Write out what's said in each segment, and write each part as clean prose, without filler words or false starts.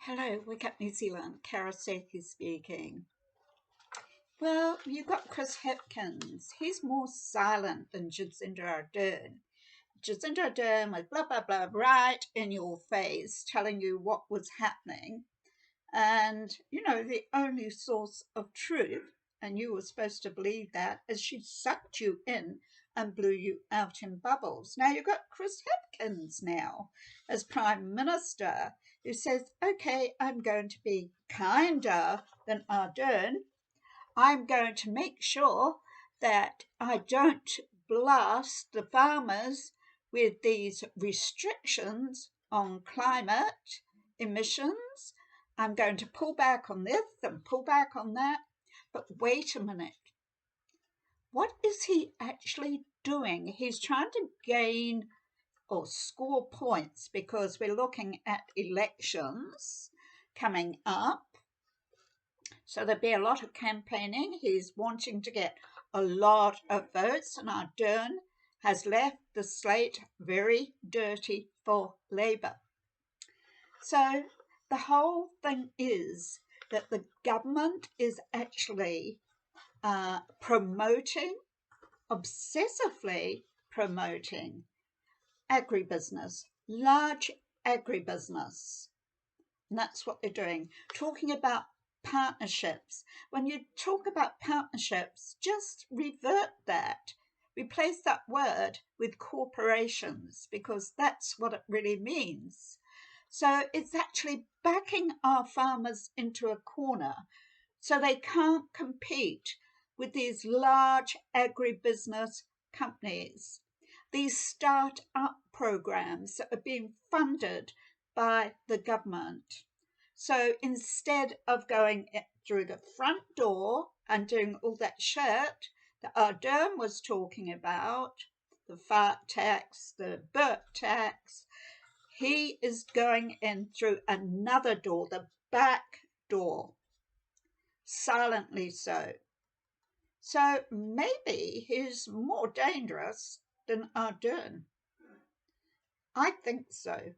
Hello, Wake Up New Zealand, Kara Sethi speaking. Well, you've got Chris Hipkins. He's more silent than Jacinda Ardern. Jacinda Ardern was blah, blah, blah, right in your face, telling you what was happening. And, the only source of truth, and you were supposed to believe that, is she sucked you in and blew you out in bubbles. Now you've got Chris Hipkins now as Prime Minister, who says, okay, I'm going to be kinder than Ardern. I'm going to make sure that I don't blast the farmers with these restrictions on climate emissions. I'm going to pull back on this and pull back on that. But wait a minute. What is he actually doing? He's trying to gain or score points because we're looking at elections coming up. So there'll be a lot of campaigning. He's wanting to get a lot of votes, and Ardern has left the slate very dirty for Labour. So the whole thing is that the government is actually obsessively promoting agribusiness, large agribusiness. And that's what they're doing, talking about partnerships. When you talk about partnerships, just revert that. Replace that word with corporations, because that's what it really means. So it's actually backing our farmers into a corner so they can't compete with these large agribusiness companies, these start-up programs that are being funded by the government. So instead of going through the front door and doing all that shit that Ardern was talking about, the fart tax, the burp tax, he is going in through another door, the back door, silently so. So maybe he's more dangerous than Ardern. I think so.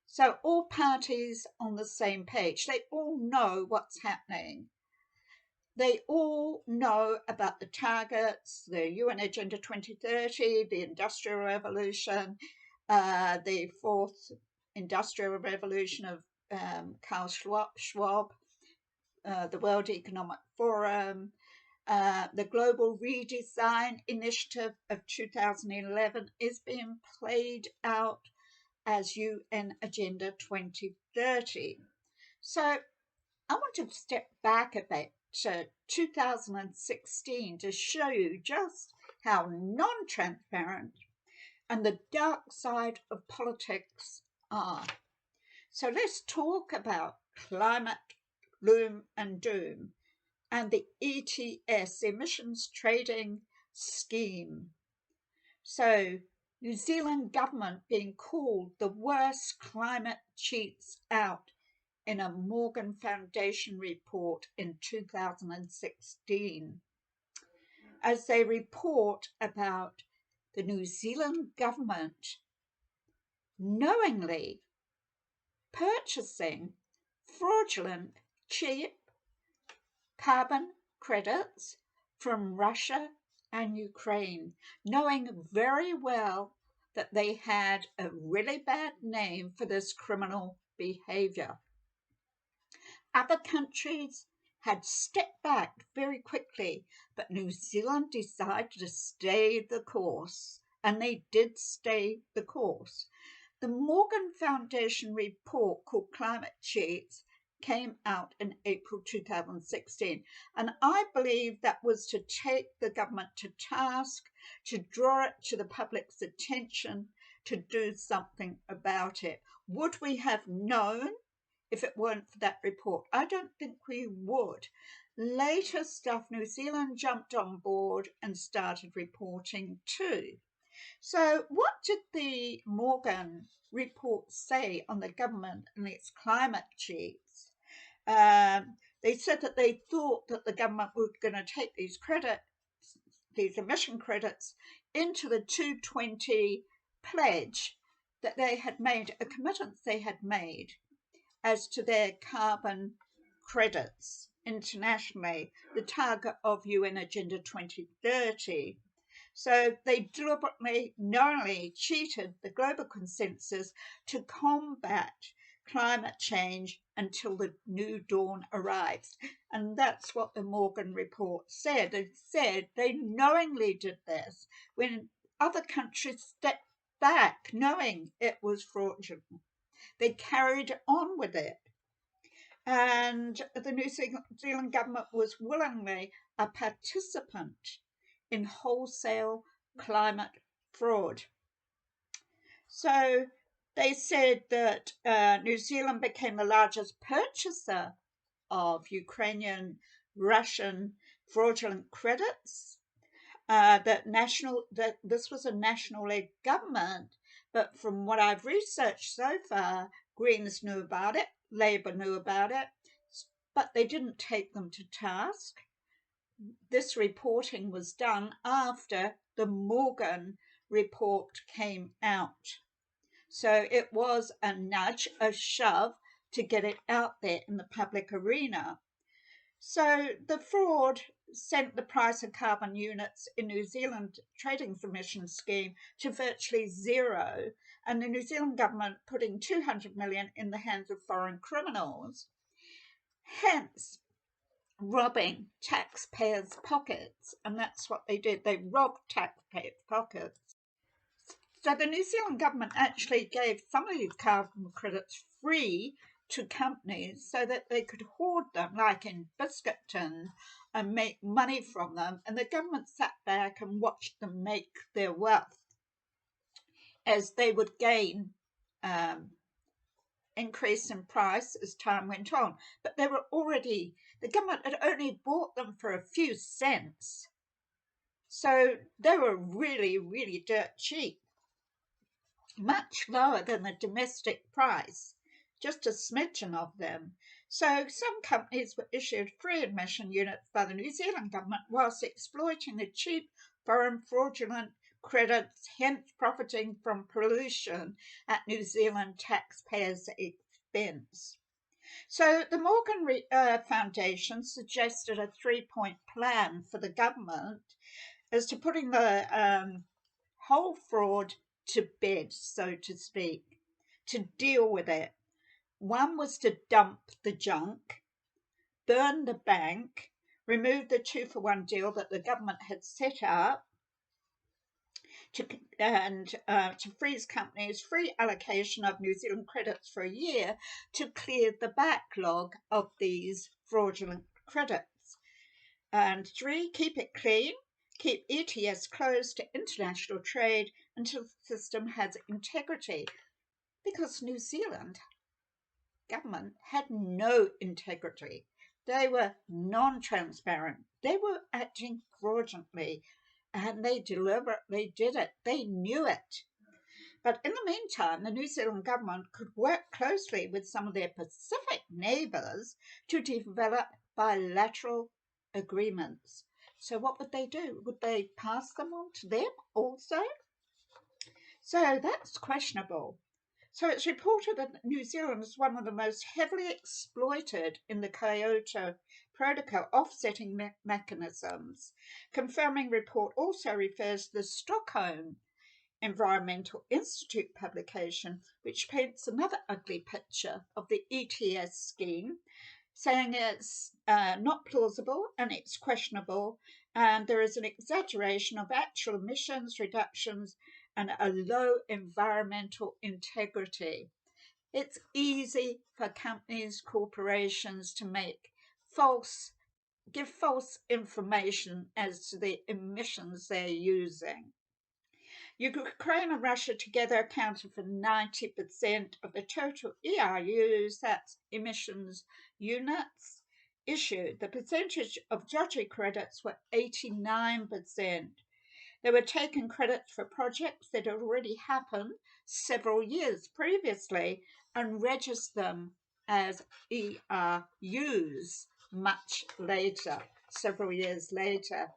So all parties on the same page. They all know what's happening. They all know about the targets, the UN Agenda 2030, the Industrial Revolution, the fourth Industrial Revolution of Karl Schwab, the World Economic Forum, the Global Redesign Initiative of 2011 is being played out as UN Agenda 2030. So I want to step back a bit to 2016 to show you just how non-transparent and the dark side of politics are. So let's talk about climate gloom and doom and the ETS, emissions trading scheme. So New Zealand government being called the worst climate cheats out in a Morgan Foundation report in 2016, as they report about the New Zealand government knowingly purchasing fraudulent, cheap carbon credits from Russia and Ukraine, knowing very well that they had a really bad name for this criminal behavior. Other countries had stepped back very quickly, but New Zealand decided to stay the course, and they did stay the course. The Morgan Foundation report called Climate Cheats came out in April 2016, and I believe that was to take the government to task, to draw it to the public's attention, to do something about it. Would we have known if it weren't for that report? I don't think we would. Later stuff, New Zealand jumped on board and started reporting too. So what did the Morgan report say on the government and its climate cheats? They said that they thought that the government was going to take these emission credits into the 220 pledge that they had made, a commitment they had made. as to their carbon credits internationally, the target of UN Agenda 2030. So they deliberately, knowingly cheated the global consensus to combat climate change until the new dawn arrives. And that's what the Morgan report said. It said they knowingly did this when other countries stepped back knowing it was fraudulent. They carried on with it. And the New Zealand government was willingly a participant in wholesale climate fraud. So they said that New Zealand became the largest purchaser of Ukrainian, Russian fraudulent credits. That this was a national-led government, but from what I've researched so far, Greens knew about it, Labour knew about it, but they didn't take them to task. This reporting was done after the Morgan report came out. So it was a nudge, a shove to get it out there in the public arena. So the fraud sent the price of carbon units in New Zealand Trading's emission scheme to virtually zero, and the New Zealand government putting 200 million in the hands of foreign criminals, hence robbing taxpayers' pockets. And that's what they did. They robbed taxpayers' pockets. So the New Zealand government actually gave some of these carbon credits free to companies so that they could hoard them, like in biscuit tins, and make money from them. And the government sat back and watched them make their wealth as they would gain increase in price as time went on. But they were already, the government had only bought them for a few cents. So they were really, really dirt cheap, much lower than the domestic price, just a smidgen of them. So some companies were issued free emission units by the New Zealand government whilst exploiting the cheap foreign fraudulent credits, hence profiting from pollution at New Zealand taxpayers' expense. So the Morgan Foundation suggested a 3-point plan for the government as to putting the whole fraud to bed, so to speak, to deal with it. One was to dump the junk, burn the bank, remove the 2-for-1 deal that the government had set up, to freeze companies' free allocation of New Zealand credits for a year to clear the backlog of these fraudulent credits. And 3, keep it clean. Keep ETS closed to international trade until the system has integrity, because New Zealand government had no integrity. They were non-transparent. They were acting fraudulently, and they deliberately did it. They knew it. But in the meantime, the New Zealand government could work closely with some of their Pacific neighbours to develop bilateral agreements. So what would they do? Would they pass them on to them also? So that's questionable. So it's reported that New Zealand is one of the most heavily exploited in the Kyoto Protocol offsetting mechanisms. Confirming report also refers to the Stockholm Environmental Institute publication, which paints another ugly picture of the ETS scheme, saying it's not plausible and it's questionable, and there is an exaggeration of actual emissions reductions and a low environmental integrity. It's easy for companies, corporations to give false information as to the emissions they're using. Ukraine and Russia together accounted for 90% of the total ERUs, that's emissions units, issued. The percentage of dodgy credits were 89%. They were taking credits for projects that had already happened several years previously and registered them as ERUs much later, several years later.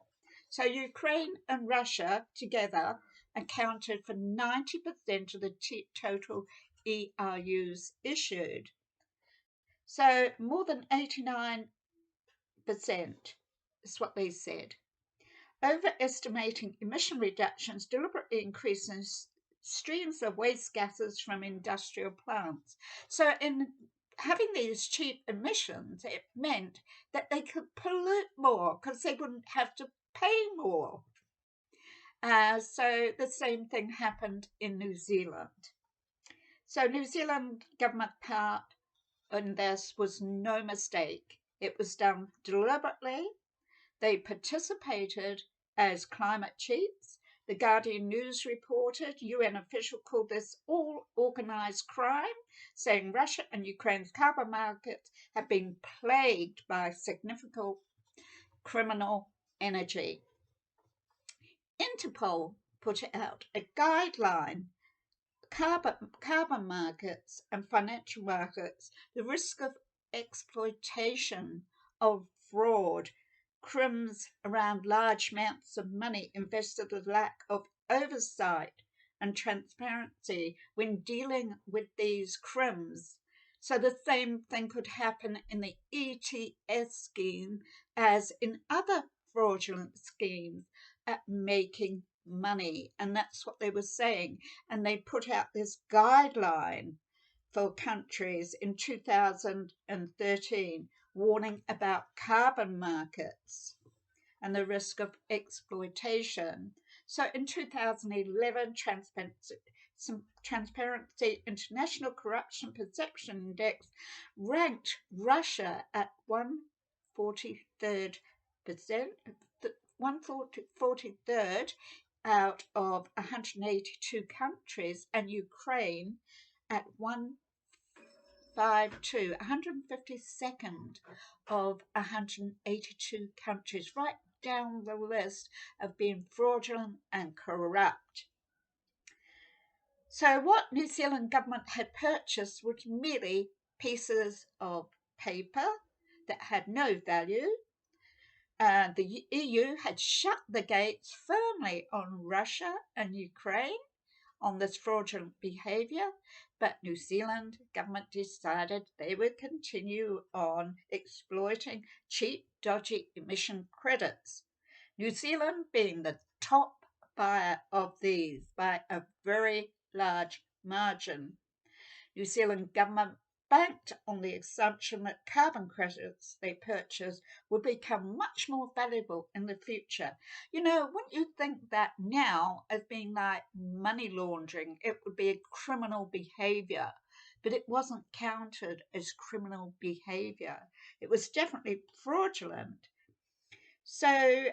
So Ukraine and Russia together accounted for 90% of the total ERUs issued. So more than 89% is what they said. Overestimating emission reductions deliberately increases streams of waste gases from industrial plants. So in having these cheap emissions, it meant that they could pollute more because they wouldn't have to pay more. So the same thing happened in New Zealand. So New Zealand government part in this was no mistake. It was done deliberately. They participated as climate cheats. The Guardian News reported UN official called this all organised crime, saying Russia and Ukraine's carbon markets have been plagued by significant criminal energy. Interpol put out a guideline, carbon markets and financial markets, the risk of exploitation, of fraud, crimes around large amounts of money invested with lack of oversight and transparency when dealing with these crimes. So the same thing could happen in the ETS scheme as in other fraudulent schemes at making money. And that's what they were saying. And they put out this guideline for countries in 2013 warning about carbon markets and the risk of exploitation. So in 2011, Transparency International Corruption Perception Index ranked Russia at 143rd out of 182 countries, and Ukraine at 152nd of 182 countries, right down the list of being fraudulent and corrupt. So what New Zealand government had purchased was merely pieces of paper that had no value. The EU had shut the gates firmly on Russia and Ukraine on this fraudulent behaviour, but New Zealand government decided they would continue on exploiting cheap, dodgy emission credits. New Zealand being the top buyer of these by a very large margin. New Zealand government banked on the assumption that carbon credits they purchased would become much more valuable in the future. You know, wouldn't you think that now as being like money laundering, it would be a criminal behaviour, but it wasn't counted as criminal behaviour. It was definitely fraudulent. So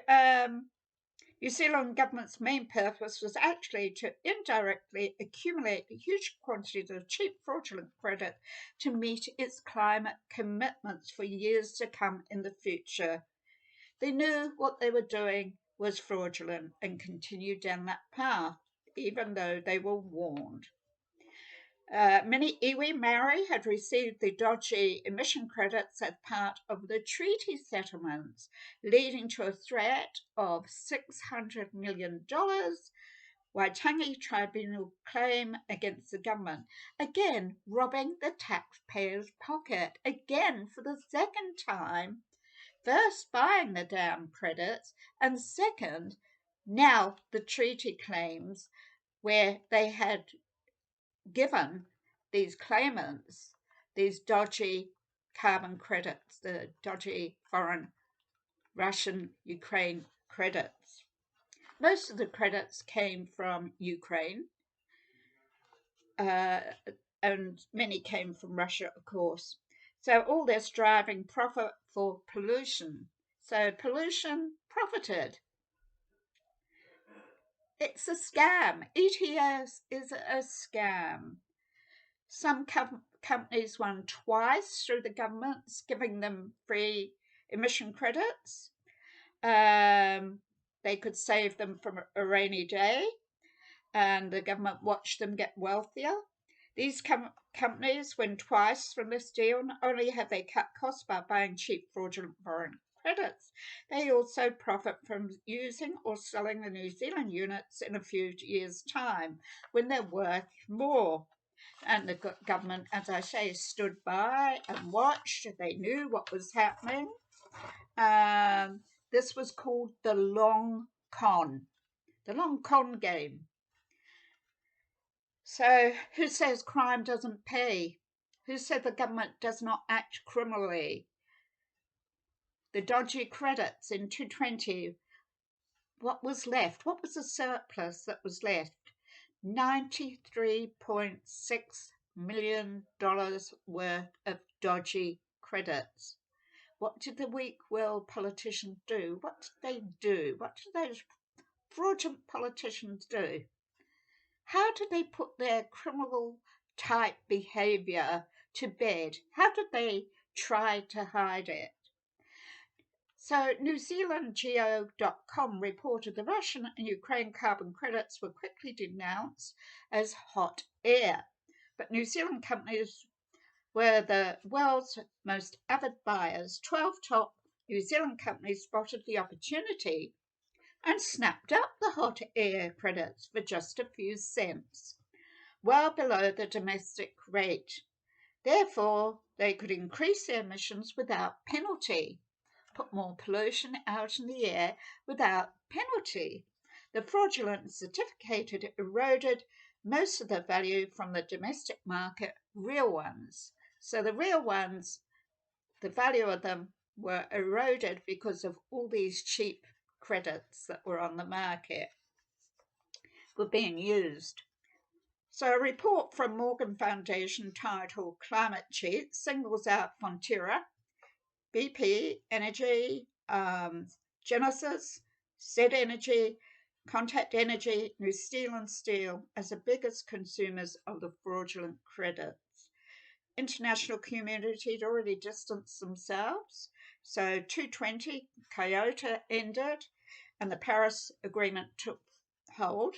New Zealand government's main purpose was actually to indirectly accumulate huge quantities of cheap fraudulent credit to meet its climate commitments for years to come in the future. They knew what they were doing was fraudulent and continued down that path, even though they were warned. Many iwi Maori had received the dodgy emission credits as part of the treaty settlements, leading to a threat of $600 million Waitangi Tribunal claim against the government, again robbing the taxpayer's pocket, again for the second time, first buying the damn credits, and second, now the treaty claims where they had given these claimants these dodgy carbon credits, the dodgy foreign Russian Ukraine credits. Most of the credits came from Ukraine, and many came from Russia, of course. So all this driving profit for pollution. So pollution profited. It's a scam. ETS is a scam. Some companies won twice through the governments, giving them free emission credits. They could save them from a rainy day, and the government watched them get wealthier. These companies win twice from this deal. Not only have they cut costs by buying cheap fraudulent foreign credits, they also profit from using or selling the New Zealand units in a few years' time when they're worth more. And the government, as I say, stood by and watched. They knew what was happening. This was called the long con game. So who says crime doesn't pay? Who said the government does not act criminally? The dodgy credits in 220, what was left? What was the surplus that was left? $93.6 million worth of dodgy credits. What did the weak-willed politicians do? What did they do? What did those fraudulent politicians do? How did they put their criminal-type behaviour to bed? How did they try to hide it? So NewZealandGeo.com reported the Russian and Ukraine carbon credits were quickly denounced as hot air. But New Zealand companies were the world's most avid buyers. 12 top New Zealand companies spotted the opportunity and snapped up the hot air credits for just a few cents, well below the domestic rate. Therefore, they could increase their emissions without penalty, put more pollution out in the air without penalty. The fraudulent certificated eroded most of the value from the domestic market real ones. So the real ones, the value of them were eroded because of all these cheap credits that were on the market were being used. So a report from Morgan Foundation titled Climate Cheat singles out Fonterra, BP Energy, Genesis, Z Energy, Contact Energy, New Zealand Steel as the biggest consumers of the fraudulent credits. International community had already distanced themselves. So 220, Kyoto ended, and the Paris Agreement took hold.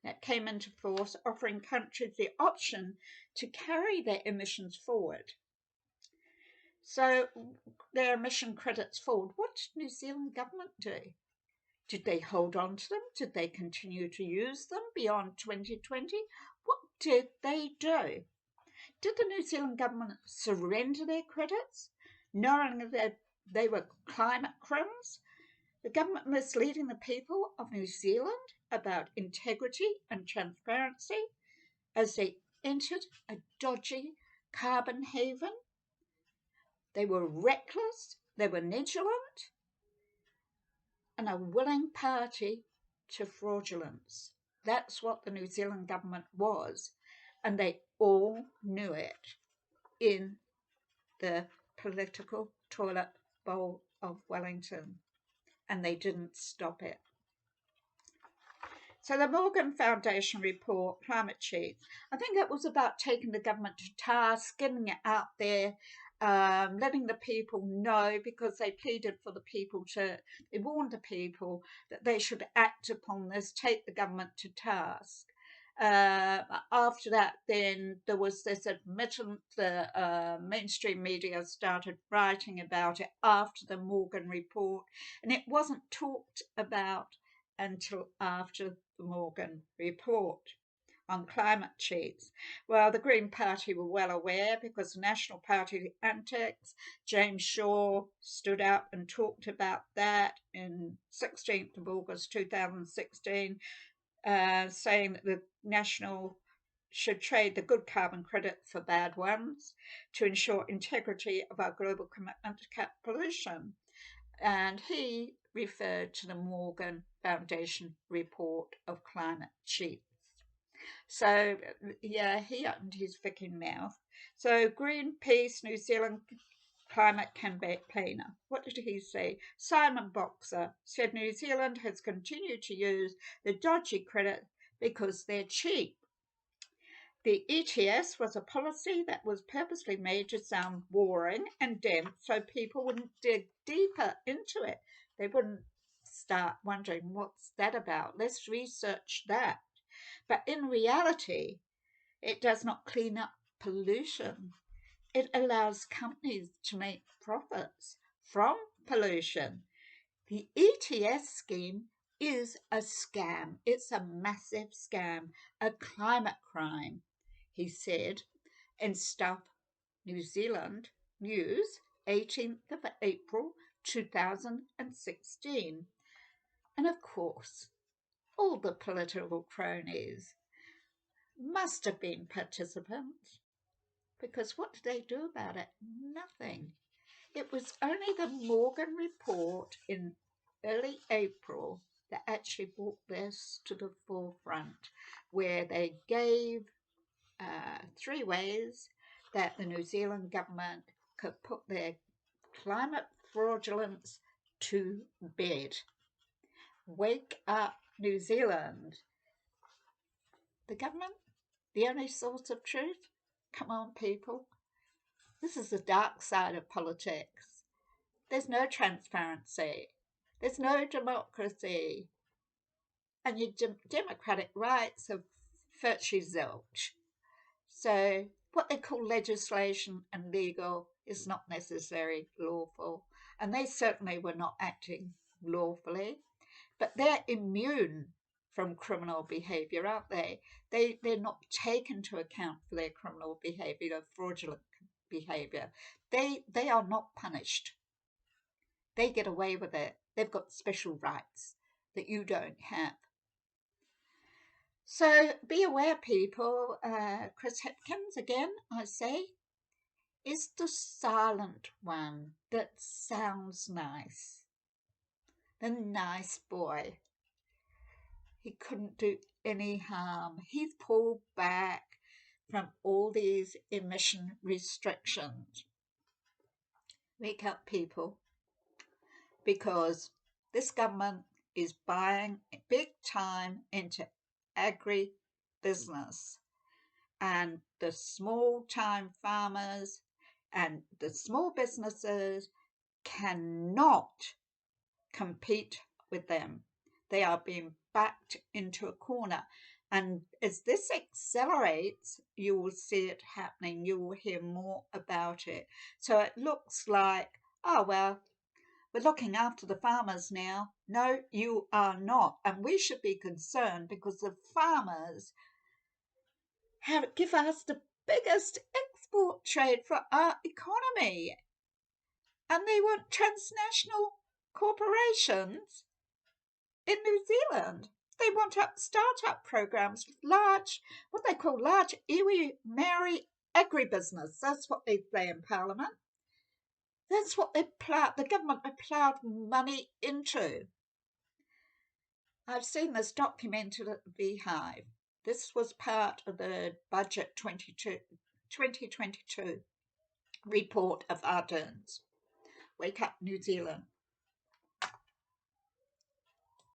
That came into force, offering countries the option to carry their emissions forward. So their emission credits forward. What did New Zealand government do? Did they hold on to them? Did they continue to use them beyond 2020? What did they do? Did the New Zealand government surrender their credits, knowing that they were climate crimes? The government misleading the people of New Zealand about integrity and transparency as they entered a dodgy carbon haven? They were reckless, they were negligent, and a willing party to fraudulence. That's what the New Zealand government was, and they all knew it in the political toilet bowl of Wellington, and they didn't stop it. So the Morgan Foundation report, Climate Cheat, I think it was about taking the government to task, getting it out there, letting the people know, because they pleaded for the people they warned the people that they should act upon this, take the government to task. After that, then there was this admittance, the mainstream media started writing about it after the Morgan report, and it wasn't talked about until after the Morgan report on climate cheats. Well, the Green Party were well aware because the National Party antics, James Shaw stood up and talked about that in 16th of August 2016, saying that the National should trade the good carbon credit for bad ones to ensure integrity of our global commitment to cap pollution. And he referred to the Morgan Foundation report of climate cheats. So, yeah, he opened his freaking mouth. So, Greenpeace, New Zealand climate campaigner, what did he say? Simon Boxer said New Zealand has continued to use the dodgy credit because they're cheap. The ETS was a policy that was purposely made to sound boring and dense so people wouldn't dig deeper into it. They wouldn't start wondering, what's that about? Let's research that. But in reality, it does not clean up pollution. It allows companies to make profits from pollution. The ETS scheme is a scam. It's a massive scam, a climate crime. he said in Stuff New Zealand News, 18th of April 2016. And of course, all the political cronies must have been participants, because what did they do about it? Nothing. It was only the Morgan report in early April that actually brought this to the forefront, where they gave 3 ways that the New Zealand government could put their climate fraudulence to bed. Wake up, New Zealand. The government, the only source of truth? Come on, people. This is the dark side of politics. There's no transparency. There's no democracy. And your democratic rights are virtually zilch. So what they call legislation and legal is not necessarily lawful. And they certainly were not acting lawfully. But they're immune from criminal behaviour, aren't they? They're not taken to account for their criminal behaviour, fraudulent behaviour. They are not punished. They get away with it. They've got special rights that you don't have. So be aware, people. Chris Hipkins, again, I say, is the silent one that sounds nice. The nice boy. He couldn't do any harm. He's pulled back from all these emission restrictions. Wake up, people, because this government is buying big time into agribusiness, and the small time farmers and the small businesses cannot compete with them. They are being backed into a corner. And as this accelerates, you will see it happening. You will hear more about it. So it looks like, oh, well, we're looking after the farmers now. No, you are not. And we should be concerned, because the farmers give us the biggest export trade for our economy. And they want transnational corporations in New Zealand. They want start-up programs with what they call large iwi Maori agribusiness. That's what they say in Parliament. That's what the government have ploughed money into. I've seen this documented at the Beehive. This was part of the Budget 2022 report of Ardern's. Wake up, New Zealand.